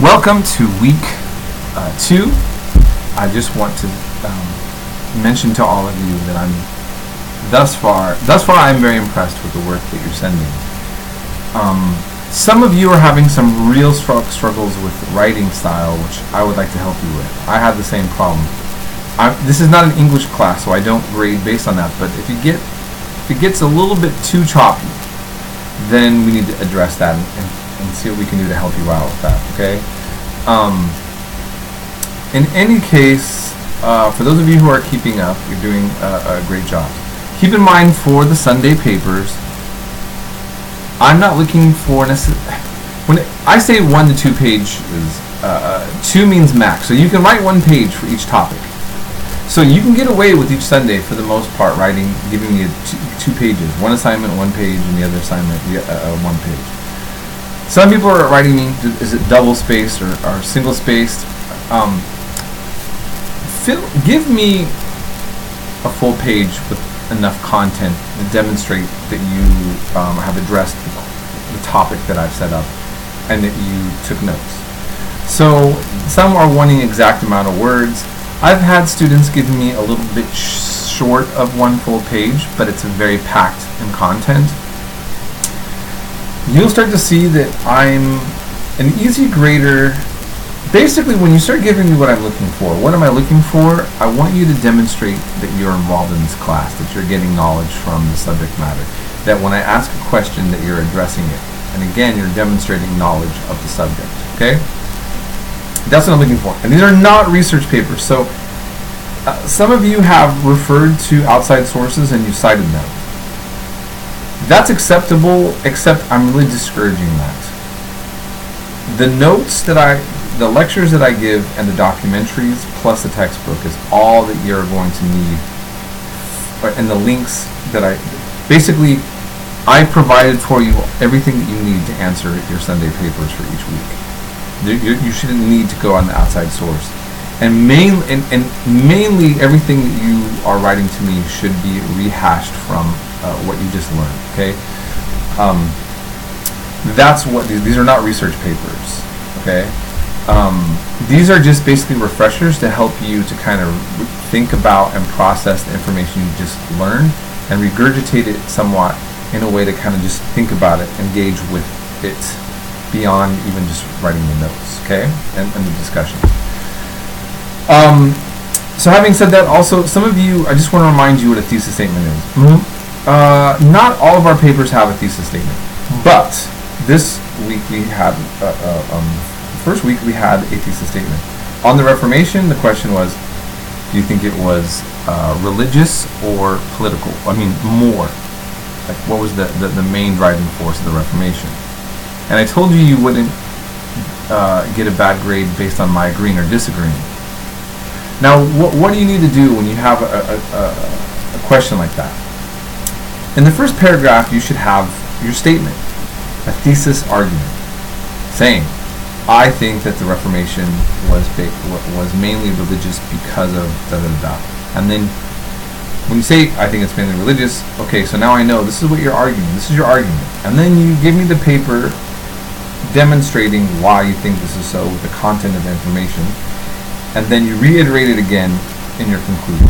Welcome to week 2. I just want to mention to all of you that I'm thus far I'm very impressed with the work that you're sending. Some of you are having some real struggles with writing style, which I would like to help you with. I had the same problem. This is not an English class, so I don't grade based on that, but if it gets a little bit too choppy, then we need to address that and see what we can do to help you out with that, okay? In any case, for those of you who are keeping up, you're doing a great job. Keep in mind for the Sunday papers, I'm not looking for when I say 1 to 2 pages, 2 means max. So you can write 1 page for each topic. So you can get away with each Sunday for the most part giving me 2 pages. One assignment, 1 page, and the other assignment, 1 page. Some people are writing me, is it double spaced or single spaced? Give me a full page with enough content to demonstrate that you have addressed the topic that I've set up and that you took notes. So some are wanting exact amount of words. I've had students giving me a little bit short of 1 full page, but it's very packed in content. You'll start to see that I'm an easy grader. Basically, when you start giving me what I'm looking for, what am I looking for? I want you to demonstrate that you're involved in this class, that you're getting knowledge from the subject matter, that when I ask a question that you're addressing it. And again, you're demonstrating knowledge of the subject, okay? That's what I'm looking for. And these are not research papers. So some of you have referred to outside sources and you cited them. That's acceptable, except I'm really discouraging that. The notes the lectures that I give and the documentaries plus the textbook is all that you're going to need. And the links that basically, I provided for you everything that you need to answer your Sunday papers for each week. You shouldn't need to go on the outside source. And mainly everything that you are writing to me should be rehashed from what you just learned, okay? That's what these are not research papers, okay? These are just basically refreshers to help you to kind of think about and process the information you just learned and regurgitate it somewhat in a way to kind of just think about it, engage with it beyond even just writing the notes, okay? And the discussion. So having said that, also, some of you, I just want to remind you what a thesis statement is. Not all of our papers have a thesis statement, but this week we had, first week we had a thesis statement. On the Reformation, the question was, do you think it was religious or political? I mean, more. Like, what was the main driving force of the Reformation? And I told you wouldn't get a bad grade based on my agreeing or disagreeing. Now, what do you need to do when you have a question like that? In the first paragraph, you should have your statement, a thesis argument, saying, I think that the Reformation was mainly religious because of da-da-da-da. And then, when you say, I think it's mainly religious, okay, so now I know this is what you're arguing, this is your argument. And then you give me the paper demonstrating why you think this is so, with the content of the information, and then you reiterate it again in your conclusion.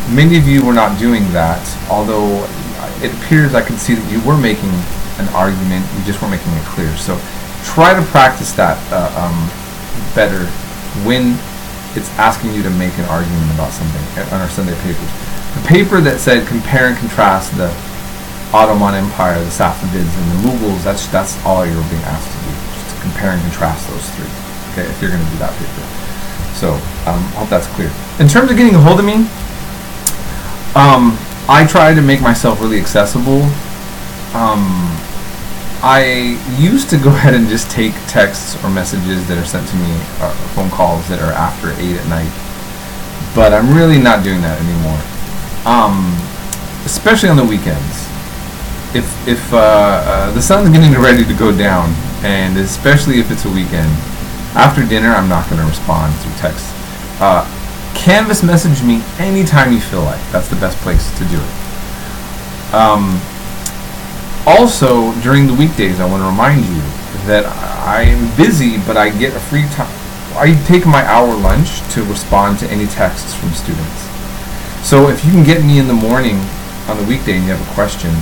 Many of you were not doing that, although it appears I could see that you were making an argument, you just weren't making it clear. So try to practice that better when it's asking you to make an argument about something on our Sunday papers. The paper that said compare and contrast the Ottoman Empire, the Safavids, and the Mughals, that's all you're being asked to do, just to compare and contrast those 3. Okay, if you're going to do that paper. So, I hope that's clear. In terms of getting a hold of me, I try to make myself really accessible. I used to go ahead and just take texts or messages that are sent to me, or phone calls that are after 8 at night, but I'm really not doing that anymore, especially on the weekends. If the sun's getting ready to go down, and especially if it's a weekend, after dinner, I'm not going to respond through text. Canvas message me anytime you feel like. That's the best place to do it. Also, during the weekdays, I want to remind you that I am busy, but I get a free time. I take my hour lunch to respond to any texts from students. So if you can get me in the morning on the weekday and you have a question,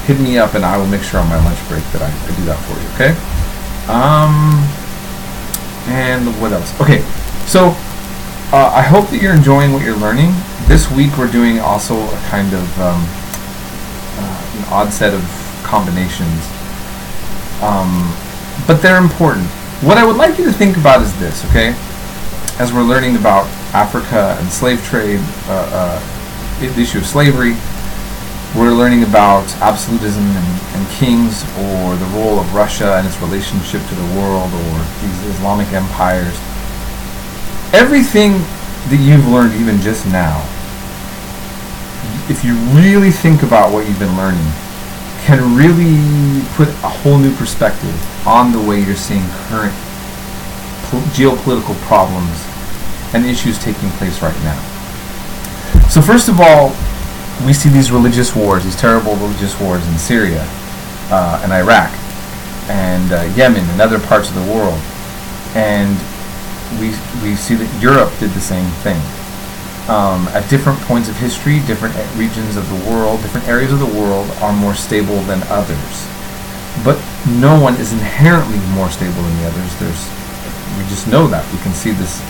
hit me up and I will make sure on my lunch break that I do that for you, okay? And what else? Okay, so I hope that you're enjoying what you're learning. This week we're doing also a kind of an odd set of combinations, but they're important. What I would like you to think about is this, okay? As we're learning about Africa and slave trade, the issue of slavery, we're learning about absolutism and kings, or the role of Russia and its relationship to the world, or these Islamic empires. Everything that you've learned even just now, if you really think about what you've been learning, can really put a whole new perspective on the way you're seeing current geopolitical problems and issues taking place right now. So first of all, we see these religious wars, these terrible religious wars in Syria and Iraq and Yemen and other parts of the world. And we see that Europe did the same thing. At different points of history, different regions of the world, different areas of the world are more stable than others. But no one is inherently more stable than the others. We just know that. We can see this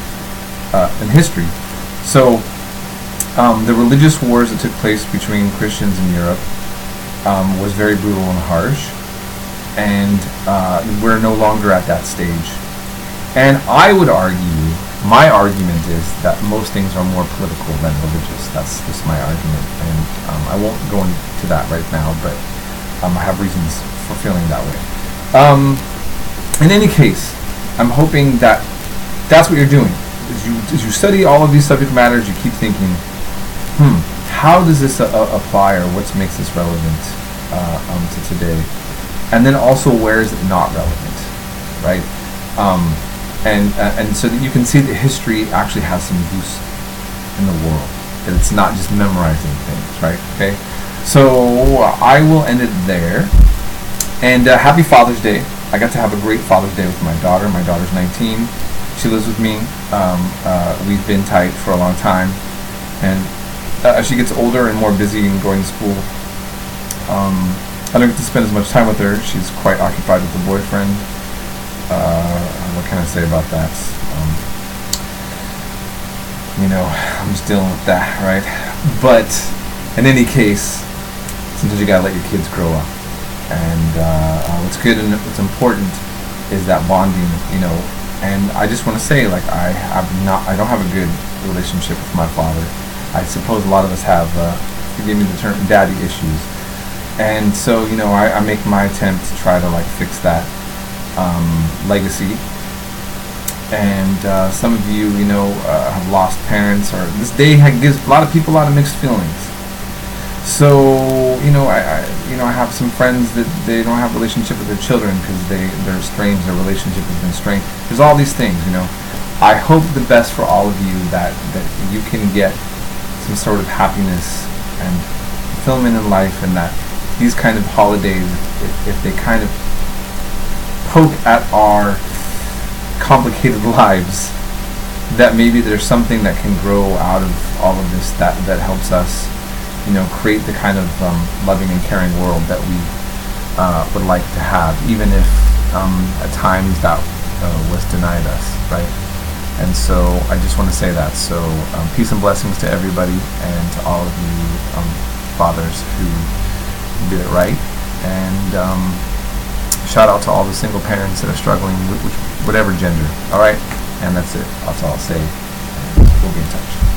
in history. So the religious wars that took place between Christians in Europe was very brutal and harsh. And we're no longer at that stage. And I would argue, my argument is that most things are more political than religious. That's just my argument, and I won't go into that right now, but I have reasons for feeling that way. In any case, I'm hoping that that's what you're doing. As you study all of these subject matters, you keep thinking, how does this apply, or what makes this relevant to today? And then also, where is it not relevant, right? And so that you can see that history actually has some use in the world, that it's not just memorizing things, right? Okay, so I will end it there. And happy Father's Day. I got to have a great Father's Day with my daughter. My daughter's 19. She lives with me. We've been tight for a long time, and as she gets older and more busy and going to school, I don't get to spend as much time with her. She's quite occupied with a boyfriend. What can I say about that? I'm just dealing with that, right? But in any case, sometimes you gotta let your kids grow up. And what's good and what's important is that bonding, And I just want to say, I don't have a good relationship with my father. I suppose a lot of us have, forgive me the term, daddy issues. And so, I make my attempt to try to fix that legacy. And some of you, have lost parents, or this day gives a lot of people a lot of mixed feelings. So, I have some friends that they don't have a relationship with their children because they're estranged, their relationship has been strained. There's all these things, I hope the best for all of you, that you can get some sort of happiness and fulfillment in life, and that these kind of holidays, if they kind of poke at our complicated lives, that maybe there's something that can grow out of all of this that helps us, create the kind of loving and caring world that we would like to have, even if at times that was denied us, right? And so I just want to say that. So peace and blessings to everybody, and to all of you fathers who did it right, and shout out to all the single parents that are struggling with whatever gender. All right, and that's it. That's all I'll say. And we'll be in touch.